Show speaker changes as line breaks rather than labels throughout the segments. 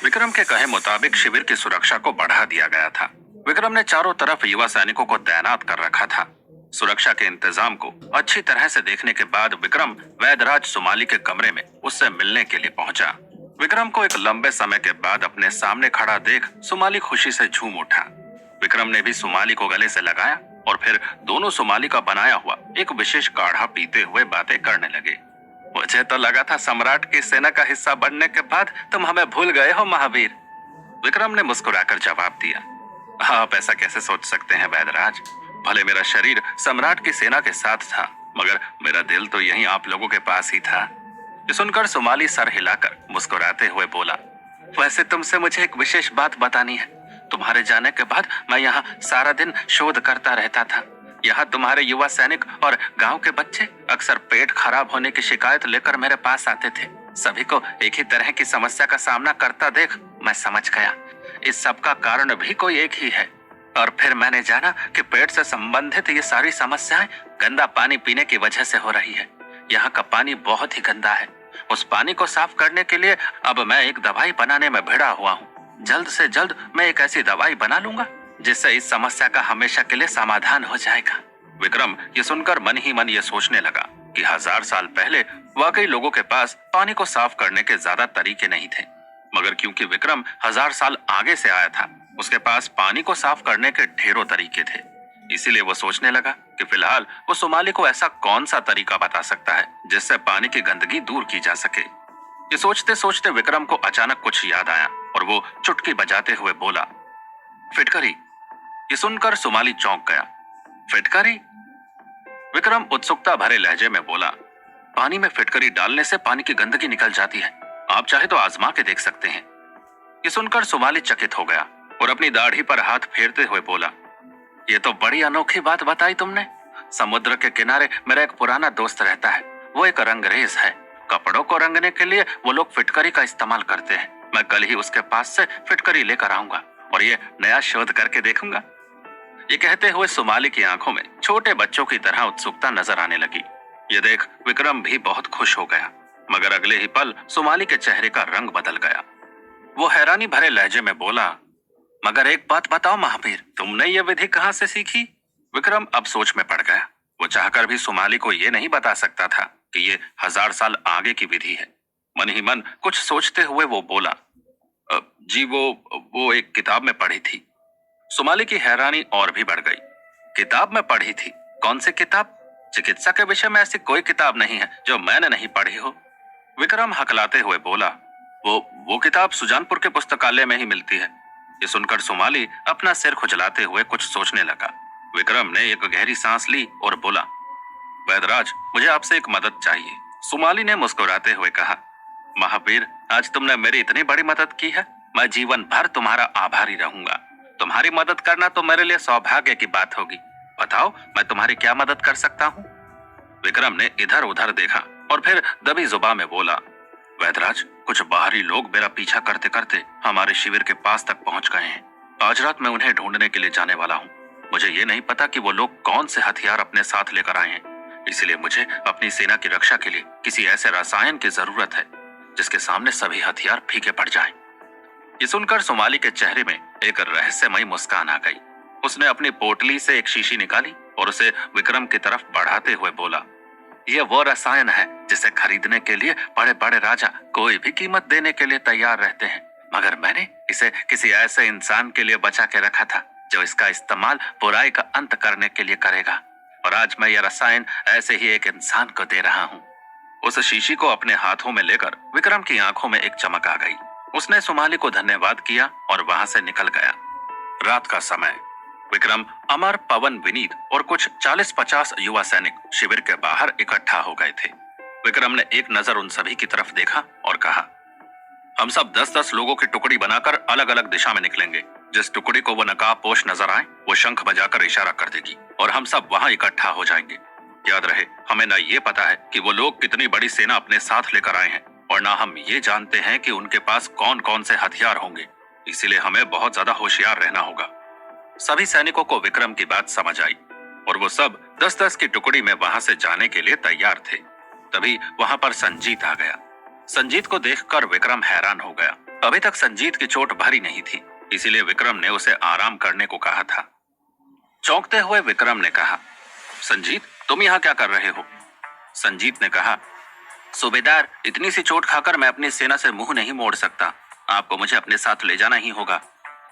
विक्रम के कहे मुताबिक शिविर की सुरक्षा को बढ़ा दिया गया था। विक्रम ने चारों तरफ युवा सैनिकों को तैनात कर रखा था। सुरक्षा के इंतजाम को अच्छी तरह से देखने के बाद विक्रम वैदराज सुमाली के कमरे में उससे मिलने के लिए पहुंचा। विक्रम को एक लंबे समय के बाद अपने सामने खड़ा देख सुमाली खुशी से झूम उठा। विक्रम ने भी सुमाली को गले से लगाया और फिर दोनों सुमाली का बनाया हुआ एक विशेष काढ़ा पीते हुए बातें करने लगे। मुझे तो लगा था सम्राट की सेना का हिस्सा बनने के बाद तुम हमें भूल गए हो महावीर। विक्रम ने मुस्कुराकर जवाब दिया, आप ऐसा कैसे सोच सकते हैं वैदराज? भले मेरा शरीर सम्राट की सेना के साथ था, मगर मेरा दिल तो यहीं आप लोगों के पास ही था। ये सुनकर सुमाली सर हिलाकर मुस्कुराते हुए बोला, वैसे तुमसे मुझे एक विशेष बात बतानी है। तुम्हारे जाने के बाद मैं यहाँ सारा दिन शोध करता रहता था। यहाँ तुम्हारे युवा सैनिक और गांव के बच्चे अक्सर पेट खराब होने की शिकायत लेकर मेरे पास आते थे। सभी को एक ही तरह की समस्या का सामना करता देख मैं समझ गया इस सब का कारण भी कोई एक ही है। और फिर मैंने जाना कि पेट से संबंधित ये सारी समस्याएं गंदा पानी पीने की वजह से हो रही है। यहाँ का पानी बहुत ही गंदा है। उस पानी को साफ करने के लिए अब मैं एक दवाई बनाने में भिड़ा हुआ हूँ। जल्द से जल्द मैं एक ऐसी दवाई बना लूंगा जिससे इस समस्या का हमेशा के लिए समाधान हो जाएगा। विक्रम ये सुनकर मन ही मन ये सोचने लगा कि 1000 साल पहले वाकई लोगों के पास पानी को साफ करने के ज्यादा तरीके नहीं थे, मगर क्योंकि विक्रम 1000 साल आगे से आया था, उसके पास पानी को साफ करने के ढेरों तरीके थे। इसीलिए वो सोचने लगा कि फिलहाल वो सुमाली को ऐसा कौन सा तरीका बता सकता है जिससे पानी की गंदगी दूर की जा सके। ये सोचते सोचते विक्रम को अचानक कुछ याद आया और वो चुटकी बजाते हुए बोला, फिटकरी। ये सुनकर सुमाली चौंक गया। फिटकरी? विक्रम उत्सुकता भरे लहजे में बोला, पानी में फिटकरी डालने से पानी की गंदगी निकल जाती है। आप चाहे तो आजमा के देख सकते हैं। ये सुनकर सुमाली चकित हो गया और अपनी दाढ़ी पर हाथ फेरते हुए बोला, ये तो बड़ी अनोखी बात बताई तुमने। समुद्र के किनारे मेरा एक पुराना दोस्त रहता है। वो एक रंगरेज है। कपड़ों को रंगने के लिए वो लोग फिटकरी का इस्तेमाल करते हैं। मैं कल ही उसके पास से फिटकरी लेकर आऊंगा और ये नया शोध करके देखूंगा। ये कहते हुए सुमाली की आंखों में छोटे बच्चों की तरह उत्सुकता नजर आने लगी। ये देख विक्रम भी बहुत खुश हो गया, मगर अगले ही पल सुमाली के चेहरे का रंग बदल गया। वो हैरानी भरे लहजे में बोला, मगर एक बात बताओ महावीर, तुमने ये विधि कहाँ से सीखी? विक्रम अब सोच में पड़ गया। वो चाहकर भी सुमाली को ये नहीं बता सकता था कि ये 1000 साल आगे की विधि है। मन ही मन कुछ सोचते हुए वो बोला, जी वो एक किताब में पढ़ी थी। सुमाली की हैरानी और भी बढ़ गई। किताब में पढ़ी थी? कौन सी किताब? चिकित्सा के विषय में ऐसी कोई किताब नहीं है जो मैंने नहीं पढ़ी हो। विक्रम हकलाते हुए बोला, वो किताब सुजानपुर के पुस्तकालय में ही मिलती है। ये सुनकर सुमाली अपना सिर खुजलाते हुए कुछ सोचने लगा। विक्रम ने एक गहरी सांस ली और बोला, वैदराज, मुझे आपसे एक मदद चाहिए। सुमाली ने मुस्कुराते हुए कहा, महावीर, आज तुमने मेरी इतनी बड़ी मदद की है, मैं जीवन भर तुम्हारा आभारी रहूंगा। तुम्हारी मदद करना तो मेरे लिए सौभाग्य की बात होगी। बताओ मैं तुम्हारी क्या मदद कर सकता हूँ? विक्रम ने इधर उधर देखा और फिर दबी जुबान में बोला, वैदराज, कुछ बाहरी लोग मेरा पीछा करते करते हमारे शिविर के पास तक पहुंच गए हैं। आज रात मैं उन्हें ढूंढने के लिए जाने वाला हूँ। मुझे ये नहीं पता कि वो लोग कौन से हथियार अपने साथ लेकर आए हैं, इसलिए मुझे अपनी सेना की रक्षा के लिए किसी ऐसे रसायन की जरूरत है जिसके सामने सभी हथियार फीके पड़ जाएं। ये सुनकर सुमाली के चेहरे में एक रहस्यमयी मुस्कान आ गई। उसने अपनी पोटली से एक शीशी निकाली और उसे विक्रम की तरफ बढ़ाते हुए बोला, ये वो रसायन है जिसे खरीदने के लिए बड़े बड़े राजा कोई भी कीमत देने के लिए तैयार रहते हैं, मगर मैंने इसे किसी ऐसे इंसान के लिए बचा के रखा था जो इसका इस्तेमाल बुराई का अंत करने के लिए करेगा, और आज मैं यह रसायन ऐसे ही एक इंसान को दे रहा हूँ। उस शीशी को अपने हाथों में लेकर विक्रम की आंखों में एक चमक आ गई। उसने सुमाली को धन्यवाद किया और वहां से निकल गया। रात का समय। विक्रम, अमर, पवन, विनीत और कुछ 40-50 युवा सैनिक शिविर के बाहर इकट्ठा हो गए थे। विक्रम ने एक नजर उन सभी की तरफ देखा और कहा, हम सब 10-10 लोगों की टुकड़ी बनाकर अलग अलग दिशा में निकलेंगे। जिस टुकड़ी को वो नकाबपोश नजर आए वो शंख बजाकर इशारा कर देगी और हम सब वहां इकट्ठा हो जाएंगे। याद रहे, हमें न ये पता है कि वो लोग कितनी बड़ी सेना अपने साथ लेकर आए हैं और ना हम ये जानते हैं कि उनके पास कौन कौन से हथियार होंगे, इसीलिए हमें बहुत ज्यादा होशियार रहना होगा। सभी सैनिकों को विक्रम की बात समझ आई। और वो सब 10-10 की टुकड़ी में वहां से जाने के लिए तैयार थे। तभी वहां पर संजीत आ गया। संजीत को देखकर विक्रम हैरान हो गया। अभी तक संजीत की चोट भरी नहीं थी, इसीलिए विक्रम ने उसे आराम करने को कहा था। चौंकते हुए विक्रम ने कहा, संजीत तुम यहाँ क्या कर रहे हो? संजीत ने कहा, सूबेदार, इतनी सी चोट खाकर मैं अपनी सेना से मुंह नहीं मोड़ सकता। आपको मुझे अपने साथ ले जाना ही होगा।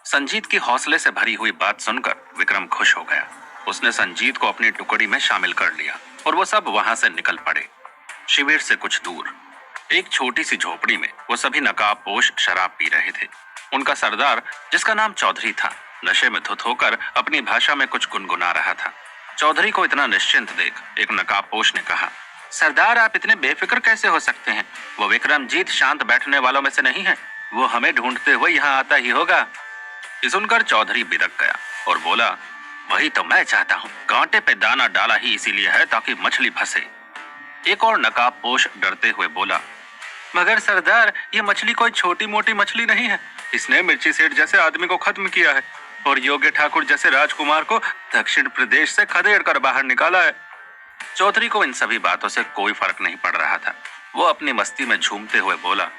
संजीत की हौसले से भरी हुई बात सुनकर विक्रम खुश हो गया। उसने संजीत को अपनी टुकड़ी में शामिल कर लिया और वो सब वहां से निकल पड़े। शिविर से कुछ दूर एक छोटी सी झोपड़ी में वो सभी नकाबपोश शराब पी रहे थे। उनका सरदार, जिसका नाम चौधरी था, नशे में धुत होकर अपनी भाषा में कुछ गुनगुना रहा था। चौधरी को इतना निश्चिंत देख एक नकाबपोश ने कहा, सरदार आप इतने बेफिक्र कैसे हो सकते हैं? वो विक्रमजीत शांत बैठने वालों में से नहीं है। वो हमें ढूंढते हुए यहाँ आता ही होगा। ये सुनकर चौधरी बिदक गया और बोला, वही तो मैं चाहता हूँ। कांटे पे दाना डाला ही इसीलिए है ताकि मछली फंसे। एक और नकाबपोश डरते हुए बोला, मगर सरदार ये मछली कोई छोटी मोटी मछली नहीं है। इसने मिर्ची सेठ जैसे आदमी को खत्म किया है और योग्य ठाकुर जैसे राजकुमार को दक्षिण प्रदेश से खदेड़ कर बाहर निकाला है। चौधरी को इन सभी बातों से कोई फर्क नहीं पड़ रहा था। वो अपनी मस्ती में झूमते हुए बोला,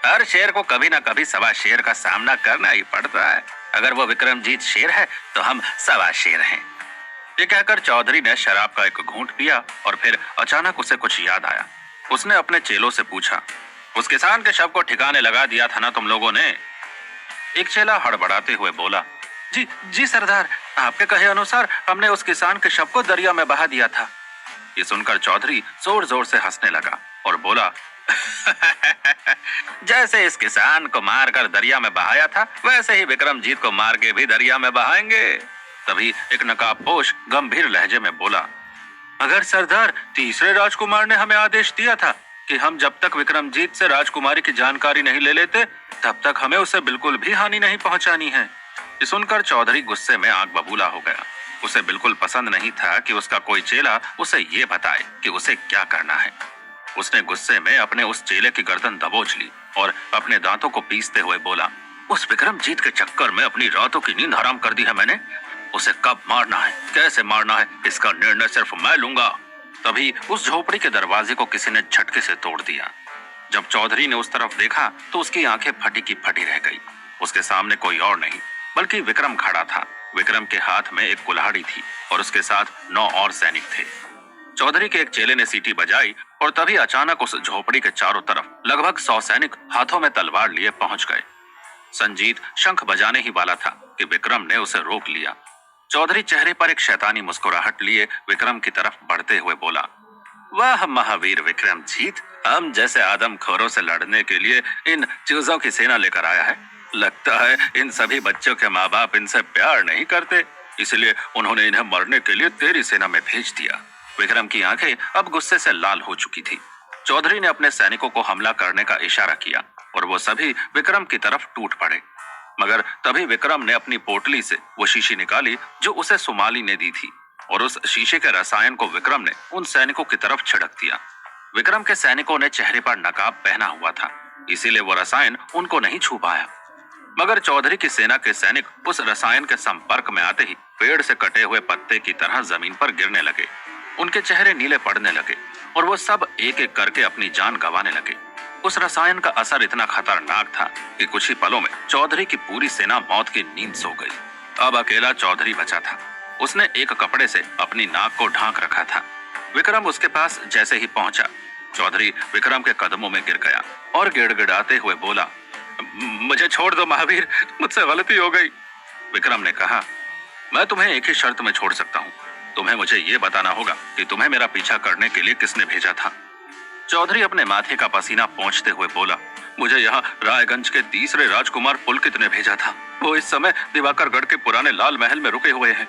हर शेर को कभी ना कभी सवा शेर का सामना करना ही पड़ता है। अगर वो विक्रमजीत शेर है तो हम सवा शेर हैं। ये कहकर चौधरी ने शराब का एक घूंट पिया और फिर अचानक उसे कुछ याद आया। उसने अपने चेलों से पूछा, उस किसान के शव को ठिकाने लगा दिया था ना तुम लोगों ने? एक चेला हड़बड़ाते हुए बोला, जी जी सरदार, आपके कहे अनुसार हमने उस किसान के शव को दरिया में बहा दिया था। ये सुनकर चौधरी जोर जोर से हंसने लगा और बोला, जैसे इस किसान को मारकर दरिया में बहाया था वैसे ही विक्रमजीत को मार के भी दरिया में बहाएंगे। तभी एक नकाबपोश गंभीर लहजे में बोला, अगर सरदार तीसरे राजकुमार ने हमें आदेश दिया था कि हम जब तक विक्रमजीत से राजकुमारी की जानकारी नहीं ले लेते तब तक हमें उसे बिल्कुल भी हानि नहीं पहुंचानी है। ये सुनकर चौधरी गुस्से में आग बबूला हो गया। उसे बिल्कुल पसंद नहीं था कि उसका कोई चेला उसे ये बताए कि उसे क्या करना है। उसने गुस्से में अपने उस चेले की गर्दन दबोच ली और अपने दांतों को पीसते हुए बोला, उस विक्रमजीत के चक्कर में अपनी रातों की नींद हराम कर दी है मैंने। उसे कब मारना है, कैसे मारना है, इसका निर्णय सिर्फ मैं लूंगा। तभी उस झोपड़ी के दरवाजे को किसी ने झटके से तोड़ दिया। जब चौधरी ने उस तरफ देखा तो उसकी आंखें फटी की फटी रह गई। उसके सामने कोई और नहीं बल्कि विक्रम खड़ा था। विक्रम के हाथ में एक कुल्हाड़ी थी और उसके साथ 9 और सैनिक थे। चौधरी के एक चेले ने सीटी बजाई और तभी अचानक उस झोपड़ी के चारों तरफ लगभग 100 सैनिक हाथों में तलवार लिए पहुंच गए। संजीत शंख बजाने ही वाला था कि विक्रम ने उसे रोक लिया। चौधरी चेहरे पर एक शैतानी मुस्कुराहट लिए विक्रम की तरफ बढ़ते हुए बोला, वाह महावीर विक्रमजीत, हम जैसे आदमखोरों से लड़ने के लिए इन चूजों की सेना लेकर आया है। लगता है इन सभी बच्चों के माँ बाप इनसे प्यार नहीं करते, इसलिए उन्होंने इन्हें मरने के लिए तेरी सेना में भेज दिया। विक्रम की आंखें अब गुस्से से लाल हो चुकी थी। चौधरी ने अपने सैनिकों को हमला करने का इशारा किया और वो सभी विक्रम की तरफ टूट पड़े। मगर तभी विक्रम ने अपनी पोटली से वो शीशी निकाली जो उसे सुमाली ने दी थी और उस शीशे के रसायन को विक्रम ने उन सैनिकों की तरफ छिड़क दिया। विक्रम के सैनिकों ने चेहरे पर नकाब पहना हुआ था, इसीलिए वो रसायन उनको नहीं छू पाया। मगर चौधरी की सेना के सैनिक उस रसायन के संपर्क में आते ही पेड़ से कटे हुए पत्ते की तरह जमीन पर गिरने लगे। उनके चेहरे नीले पड़ने लगे और वो सब एक एक करके अपनी जान गंवाने लगे। उस रसायन का असर इतना खतरनाक था कि कुछ ही पलों में चौधरी की पूरी सेना मौत की नींद सो गई। अब अकेला चौधरी बचा था। उसने एक कपड़े से अपनी नाक को ढांक रखा था। विक्रम उसके पास जैसे ही पहुंचा, चौधरी विक्रम के कदमों में गिर गया और गिड़गिड़ाते हुए बोला, मुझे छोड़ दो महावीर, मुझसे गलती हो गई। विक्रम ने कहा, मैं तुम्हें एक ही शर्त में छोड़ सकता हूँ। तुम्हें मुझे ये बताना होगा कि तुम्हें मेरा पीछा करने के लिए किसने भेजा था। चौधरी अपने माथे का पसीना पोंछते हुए बोला, मुझे यहाँ रायगंज के तीसरे राजकुमार पुलकित ने भेजा था। वो इस समय दिवाकरगढ़ के पुराने लाल महल में रुके हुए हैं।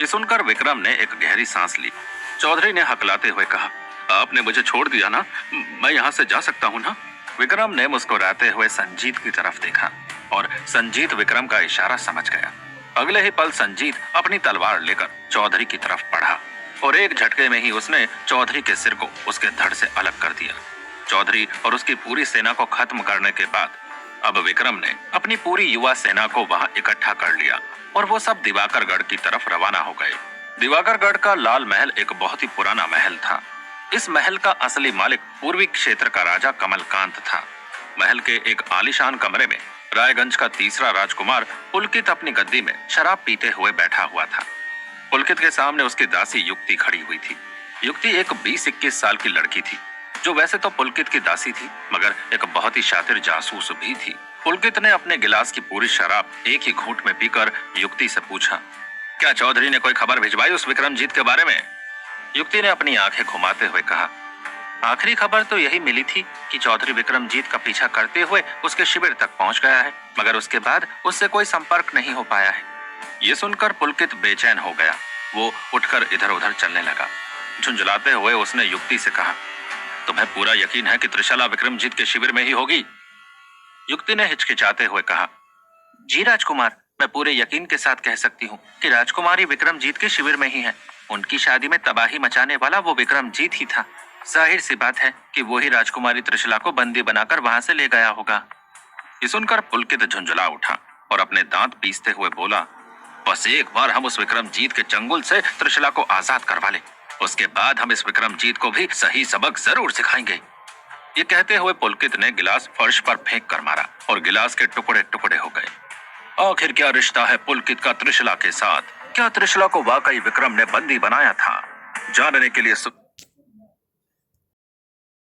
ये सुनकर विक्रम ने एक गहरी सांस ली। चौधरी ने हकलाते हुए कहा, आपने मुझे छोड़ दिया ना, मैं यहाँ से जा सकता हूँ ना? विक्रम ने मुस्कुराते हुए संजीत की तरफ देखा और संजीत विक्रम का इशारा समझ गया। अगले ही पल संजीत अपनी तलवार लेकर चौधरी की तरफ बढ़ा और एक झटके में ही उसने चौधरी के सिर को उसके धड़ से अलग कर दिया। चौधरी और उसकी पूरी सेना को खत्म करने के बाद अब विक्रम ने अपनी पूरी युवा सेना को वहां इकट्ठा कर लिया और वो सब दिवाकरगढ़ की तरफ रवाना हो गए। दिवाकरगढ़ का लाल महल एक बहुत ही पुराना महल था। इस महल का असली मालिक पूर्वी क्षेत्र का राजा कमलकांत था। महल के एक आलीशान कमरे में रायगंज का तीसरा राजकुमार पुलकित अपनी गद्दी में शराब पीते हुए बैठा हुआ था। पुलकित के सामने उसकी दासी युक्ति खड़ी हुई थी। युक्ति एक 20-21 साल की लड़की थी, जो वैसे तो पुलकित की दासी थी, मगर एक बहुत ही शातिर जासूस भी थी। पुलकित ने अपने गिलास की पूरी शराब एक ही घूंट में पीकर युक्ति से पूछा, क्या चौधरी ने कोई खबर भिजवाई उस विक्रमजीत के बारे में? युक्ति ने अपनी आंखें घुमाते हुए कहा, आखिरी खबर तो यही मिली थी कि चौधरी विक्रमजीत का पीछा करते हुए उसके शिविर तक पहुंच गया है, मगर उसके बाद उससे कोई संपर्क नहीं हो पाया है। ये सुनकर पुलकित बेचैन हो गया। वो उठकर इधर उधर चलने लगा। झुंझलाते हुए उसने युक्ति से कहा, तुम्हें पूरा यकीन है कि त्रिशला विक्रमजीत के शिविर में ही होगी? युक्ति ने हिचकिचाते हुए कहा, जी राजकुमार, मैं पूरे यकीन के साथ कह सकती हूँ कि राजकुमारी विक्रमजीत के शिविर में ही है। उनकी शादी में तबाही मचाने वाला वो विक्रमजीत ही था। जाहिर सी बात है कि वो ही राजकुमारी त्रिशला को बंदी बनाकर वहां से ले गया होगा। ये सुनकर पुलकित झुंझला उठा और अपने दांत पीसते हुए बोला, बस एक बार हम उस विक्रमजीत के चंगुल से त्रिशला को आजाद करवा ले, उसके बाद हम इस विक्रमजीत को भी सही सबक जरूर सिखाएंगे। ये कहते हुए पुलकित ने गिलास फर्श पर फेंक कर मारा और गिलास के टुकड़े टुकड़े हो गए। आखिर क्या रिश्ता है पुलकित का त्रिशला के साथ? क्या त्रिशला को वाकई विक्रम ने बंदी बनाया था? जानने के लिए